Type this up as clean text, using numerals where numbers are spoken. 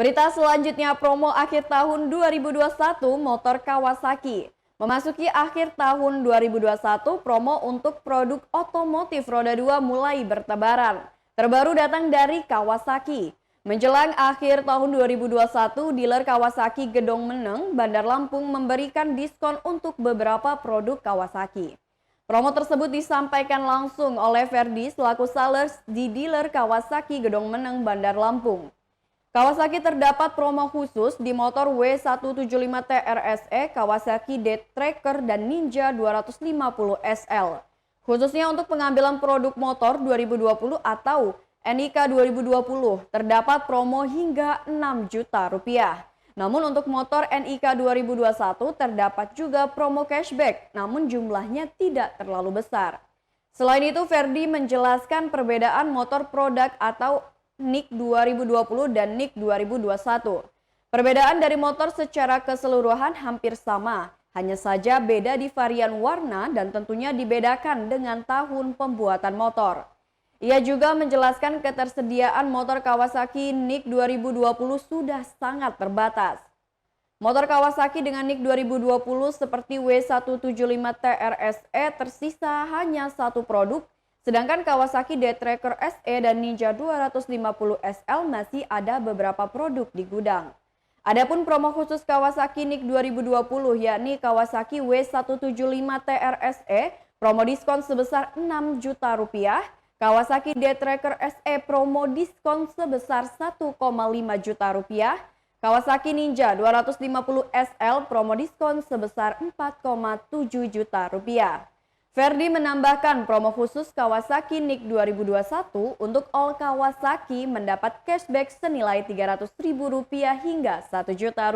Berita selanjutnya, promo akhir tahun 2021 motor Kawasaki. Memasuki akhir tahun 2021, promo untuk produk otomotif roda 2 mulai bertebaran. Terbaru datang dari Kawasaki. Menjelang akhir tahun 2021, dealer Kawasaki Gedong Meneng, Bandar Lampung memberikan diskon untuk beberapa produk Kawasaki. Promo tersebut disampaikan langsung oleh Ferdi selaku sales di dealer Kawasaki Gedong Meneng, Bandar Lampung. Kawasaki terdapat promo khusus di motor W175 TRSE, Kawasaki D-Tracker, dan Ninja 250 SL. Khususnya untuk pengambilan produk motor 2020 atau NIK 2020, terdapat promo hingga 6 juta rupiah. Namun untuk motor NIK 2021 terdapat juga promo cashback, namun jumlahnya tidak terlalu besar. Selain itu, Ferdi menjelaskan perbedaan motor produk atau NIK 2020 dan NIK 2021. Perbedaan dari motor secara keseluruhan hampir sama, hanya saja beda di varian warna dan tentunya dibedakan dengan tahun pembuatan motor. Ia juga menjelaskan ketersediaan motor Kawasaki NIK 2020 sudah sangat terbatas. Motor Kawasaki dengan NIK 2020 seperti W175 TRSE tersisa hanya satu produk, sedangkan Kawasaki D-Tracker SE dan Ninja 250 SL masih ada beberapa produk di gudang. Adapun promo khusus Kawasaki NIK 2020 yakni Kawasaki W175 TRSE, promo diskon sebesar 6 juta rupiah, Kawasaki D-Tracker SE promo diskon sebesar 1,5 juta rupiah, Kawasaki Ninja 250 SL promo diskon sebesar 4,7 juta rupiah. Ferdi menambahkan promo khusus Kawasaki NIK 2021 untuk all Kawasaki mendapat cashback senilai Rp300.000 hingga Rp1 juta.